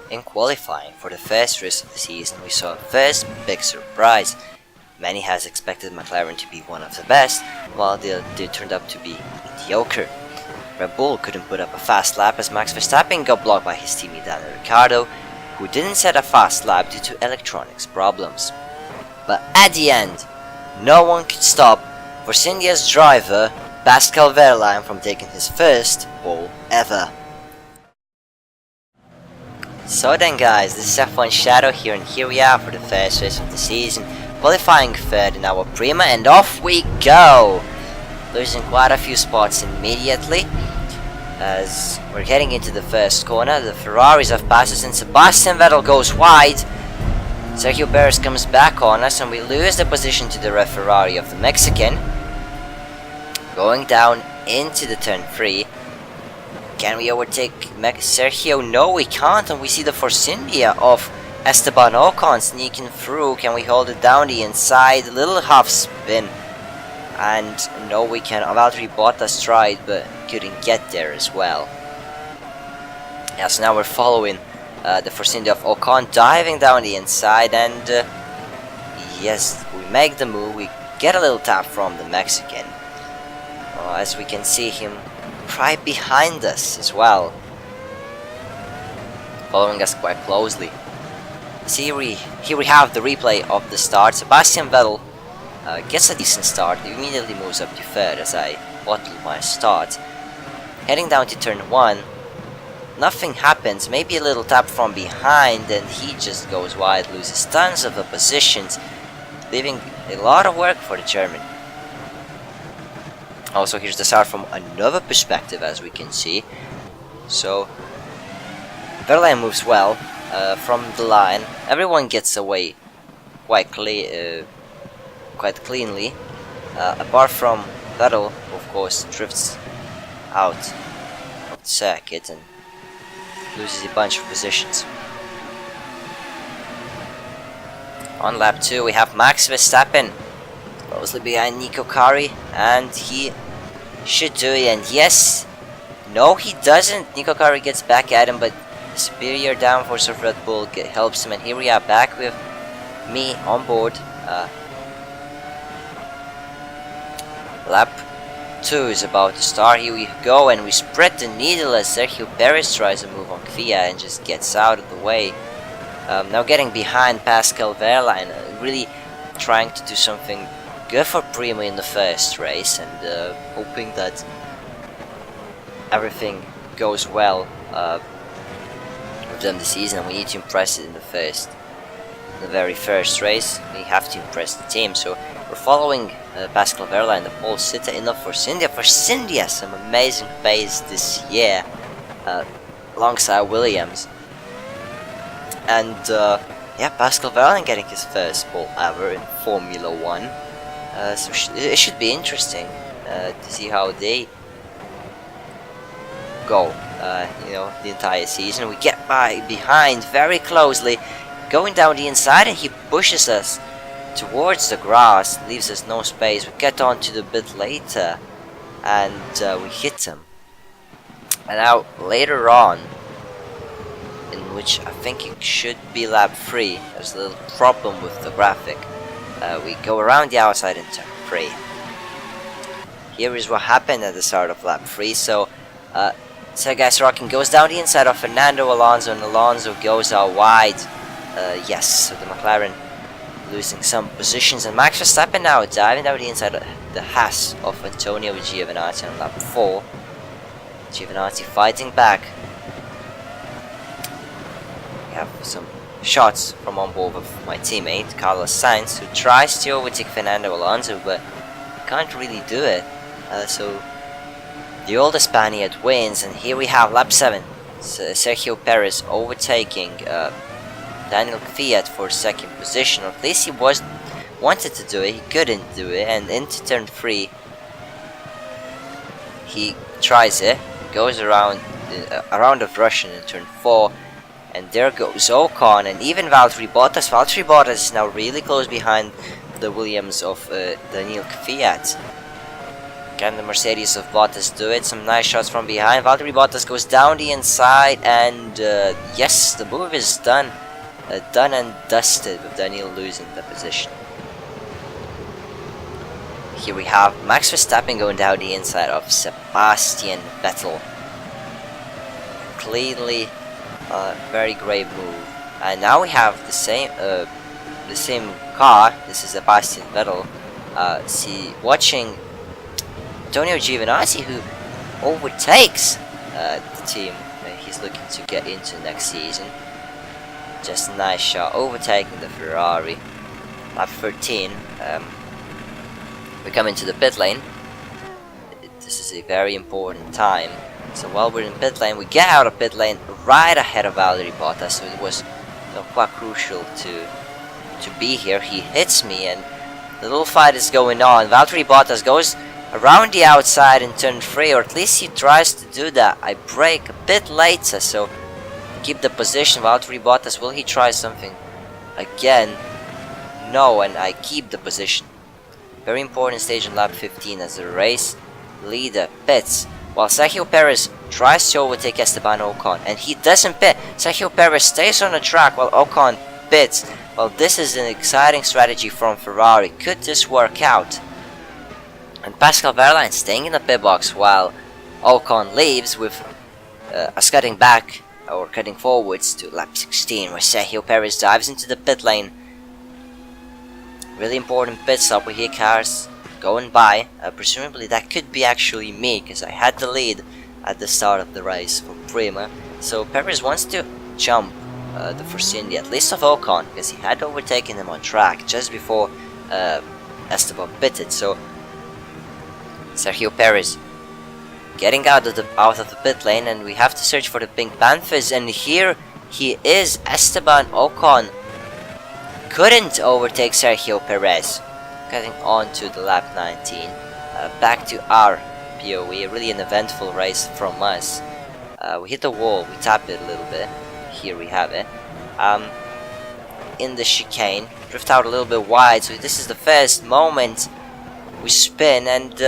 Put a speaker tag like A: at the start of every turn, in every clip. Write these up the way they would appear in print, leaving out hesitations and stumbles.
A: In qualifying for the first race of the season, we saw a first big surprise. Many has expected McLaren to be one of the best, while they turned up to be mediocre. Red Bull couldn't put up a fast lap as Max Verstappen got blocked by his teammate Daniel Ricciardo, who didn't set a fast lap due to electronics problems. But at the end, no one could stop Force India's driver Pascal Wehrlein from taking his first pole ever. So then guys, this is F1 Shadow here, and here we are for the first race of the season, qualifying third in our Prema, and off we go! Losing quite a few spots immediately, as we're getting into the first corner. The Ferraris have passed us and Sebastian Vettel goes wide. Sergio Perez comes back on us and we lose the position to the red Ferrari of the Mexican. Going down into the turn 3. Can we overtake Sergio? No, we can't, and we see the Force India of Esteban Ocon sneaking through. Can we hold it down the inside? A little half spin. And no, we can. Valtteri Bottas tried, but couldn't get there as well. Yeah, so now we're following the Force India of Ocon, diving down the inside, and yes, we make the move. We get a little tap from the Mexican. As we can see him right behind us as well, following us quite closely. See, here we have the replay of the start. Sebastian Vettel gets a decent start. He immediately moves up to third as I bottle my start. Heading down to turn 1, nothing happens. Maybe a little tap from behind, and he just goes wide, loses tons of the positions, leaving a lot of work for the German. Also, here's the start from another perspective, as we can see. So Wehrlein moves well from the line. Everyone gets away quite cleanly, apart from Vettel, who of course drifts out of the circuit and loses a bunch of positions. On lap 2 we have Max Verstappen closely behind Nico Kari, and he should do it, and yes, no he doesn't. Nico Kari gets back at him, but the superior downforce of Red Bull helps him, and here we are back with me on board. Lap 2 is about to start. Here we go, and we spread the needle as Sergio Perez tries to move on Kvyat and just gets out of the way. Now getting behind Pascal Wehrlein, really trying to do something good for Prema in the first race, and hoping that everything goes well with them this season. And we need to impress it in the very first race. We have to impress the team, so we're following Pascal Wehrlein, the pole sitter in the Force India. Force India, some amazing pace this year alongside Williams. And yeah, Pascal Wehrlein getting his first pole ever in Formula 1. So it should be interesting to see how they go, the entire season. We get behind very closely, going down the inside, and he pushes us towards the grass, leaves us no space. We get onto the bit later, and we hit him. And now later on, in which I think it should be lap 3, there's a little problem with the graphic. We go around the outside in turn 3. Here is what happened at the start of lap 3. So Sergei Sorokin goes down the inside of Fernando Alonso, and Alonso goes out wide. Yes, so the McLaren losing some positions, and Max Verstappen now diving down the inside of the Haas of Antonio Giovinazzi on lap 4. Giovinazzi fighting back. We have some shots from on board with my teammate Carlos Sainz, who tries to overtake Fernando Alonso, but can't really do it. So the older Spaniard wins, and here we have lap 7. Sergio Perez overtaking Daniel Kvyat for second position, or at least he wanted to do it, he couldn't do it, and into turn 3 he tries it, goes around a round of Russian in turn 4, and there goes Ocon, and even Valtteri Bottas. Valtteri Bottas is now really close behind the Williams of Daniel Kvyat. Can the Mercedes of Bottas do it? Some nice shots from behind. Valtteri Bottas goes down the inside, and yes, the move is done. Done and dusted, with Daniel losing the position. Here we have Max Verstappen going down the inside of Sebastian Vettel. Cleanly, very great move. And now we have the same car. This is Sebastian Vettel. Watching Antonio Giovinazzi, who overtakes the team he's looking to get into next season. Just a nice shot, overtaking the Ferrari. Lap 13. We come into the pit lane. This is a very important time. So while we're in pit lane, we get out of pit lane right ahead of Valtteri Bottas. So it was quite crucial to be here. He hits me, and the little fight is going on. Valtteri Bottas goes around the outside in turn 3, or at least he tries to do that. I brake a bit later, so keep the position. Valtteri Bottas, will he try something again? No, and I keep the position. Very important stage in lap 15 as the race leader pits, while Sergio Perez tries to overtake Esteban Ocon, and he doesn't pit. Sergio Perez stays on the track while Ocon pits. Well, this is an exciting strategy from Ferrari. Could this work out? And Pascal Wehrlein staying in the pit box while Ocon leaves, with us cutting back, or cutting forwards to lap 16, where Sergio Perez dives into the pit lane. Really important pit stop. We hear cars going by. Presumably that could be actually me, because I had the lead at the start of the race for Prema. So Perez wants to jump the Force India, at least of Ocon, because he had overtaken him on track just before Esteban pitted. So Sergio Perez getting out of the pit lane, and we have to search for the Pink Panthers, and here he is. Esteban Ocon couldn't overtake Sergio Perez, getting on to the lap 19. Back to our POE, really an eventful race from us. We hit the wall, we tapped it a little bit. Here we have it. In the chicane, drift out a little bit wide, so this is the first moment we spin, and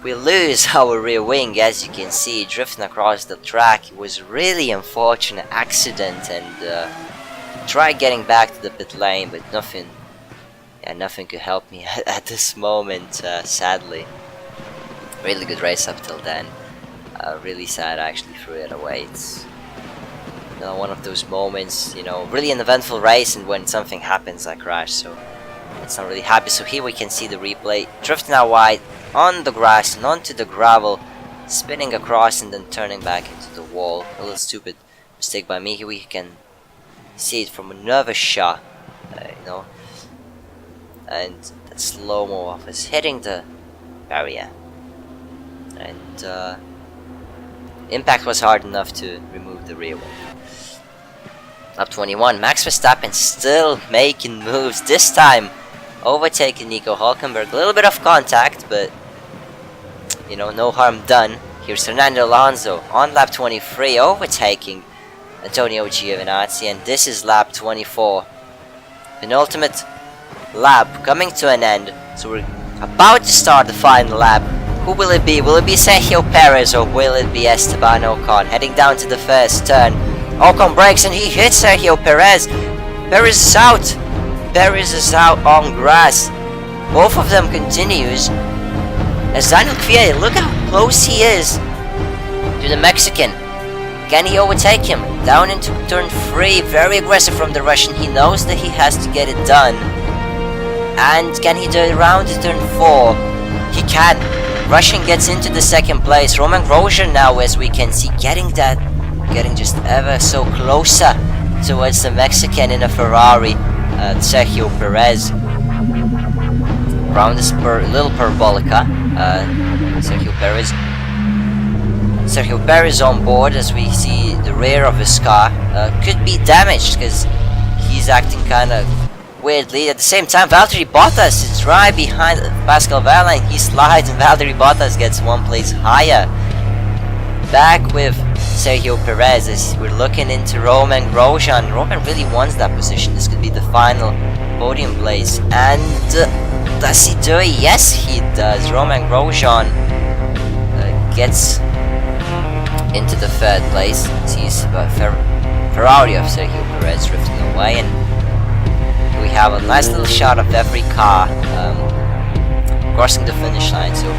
A: we lose our rear wing, as you can see, drifting across the track. It was really unfortunate accident, and tried getting back to the pit lane, but nothing could help me at this moment, sadly. Really good race up till then. Really sad I actually threw it away. It's one of those moments, really an eventful race, and when something happens I crash, so it's not really happy. So here we can see the replay, drifting out wide on the grass and onto the gravel, spinning across and then turning back into the wall. A little stupid mistake by me. Here we can see it from another shot, and that slow-mo of us hitting the barrier, and impact was hard enough to remove the rear wing. Lap 21, Max Verstappen still making moves, this time overtaking Nico Hülkenberg. A little bit of contact, but no harm done. Here's Fernando Alonso on lap 23, overtaking Antonio Giovinazzi, and this is lap 24. Penultimate lap coming to an end, so we're about to start the final lap. Who will it be? Will it be Sergio Perez, or will it be Esteban Ocon? Heading down to the first turn, Ocon brakes and he hits Sergio Perez. Perez is out. Perez is out on grass. Both of them continues. As Daniel Kvyat, look how close he is to the Mexican. Can he overtake him? Down into turn 3, very aggressive from the Russian. He knows that he has to get it done. And can he do it around to turn 4? He can. Russian gets into the second place. Roman Grosjean now, as we can see, getting just ever so closer towards the Mexican in a Ferrari, Sergio Perez. Around this little parabolica, Sergio Perez on board, as we see the rear of his car could be damaged because he's acting kind of weirdly. At the same time, Valtteri Bottas is right behind Pascal Wehrlein. He slides and Valtteri Bottas gets one place higher. Back with Sergio Perez as we're looking into Roman Grosjean. Roman really wants that position. This could be the final podium place, and Does he do it? Yes, he does. Roman Grosjean gets into the third place. Sees Ferrari of Sergio Perez drifting away, and we have a nice little shot of every car crossing the finish line. So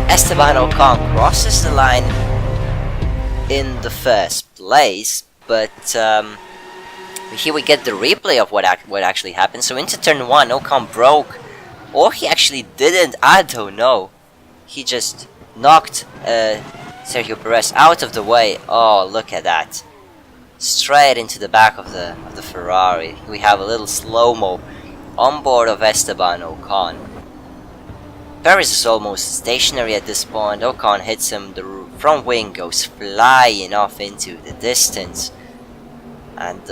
A: Esteban Ocon crosses the line in the first place, but here we get the replay of what actually happened. So into turn 1, Ocon broke, or he actually didn't, I don't know. He just knocked Sergio Perez out of the way. Oh, look at that. Straight into the back of the Ferrari. We have a little slow-mo on board of Esteban Ocon. Perez is almost stationary at this point. Ocon hits him, the front wing goes flying off into the distance. And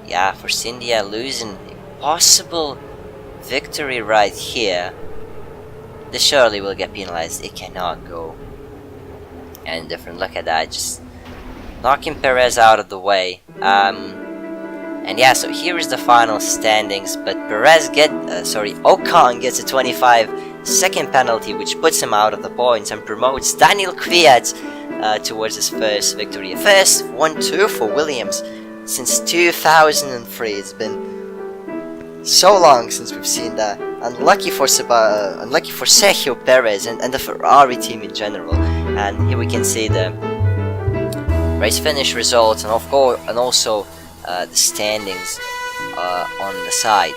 A: yeah, Force India losing a possible victory right here. This surely will get penalized. It cannot go any different. Look at that, just knocking Perez out of the way. And yeah, so here is the final standings. But Ocon gets a 25-second penalty, which puts him out of the points and promotes Daniel Kvyat towards his first victory. A first 1-2 for Williams since 2003. It's been so long since we've seen that. Unlucky for Sergio Perez and the Ferrari team in general. And here we can see the race finish results, and of course, and also the standings on the side.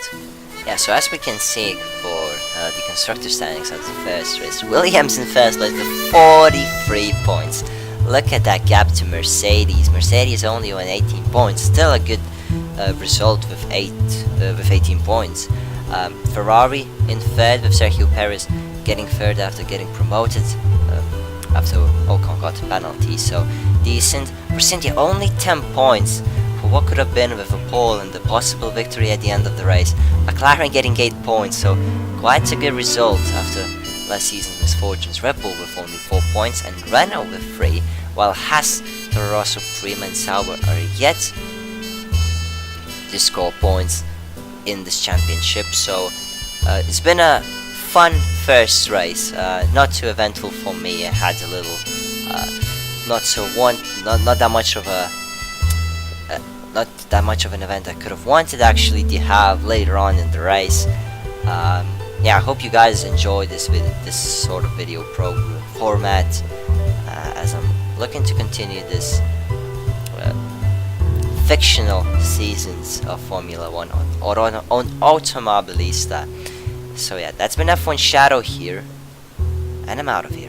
A: Yeah, so as we can see for the constructor standings of the first race, Williams in first place with 43 points. Look at that gap to Mercedes. Mercedes only on 18 points. Still a good result with 18 points. Ferrari in third with Sergio Perez getting third after getting promoted after Ocon got a penalty. So decent. For Cynthia, only 10 points for what could have been with a pole and the possible victory at the end of the race. McLaren getting 8 points, so quite a good result after last season's misfortunes. Red Bull with only 4 points and Renault with 3, while Haas, Toro Rosso, Prema and Sauber are yet to score points in this championship. So it's been a fun first race, not too eventful for me. I had a little not that much of an event I could have wanted actually to have later on in the race. Yeah, I hope you guys enjoy this sort of video program format, as I'm looking to continue this fictional seasons of Formula 1 on Automobilista. So yeah, that's been F1 Shadow here, and I'm out of here.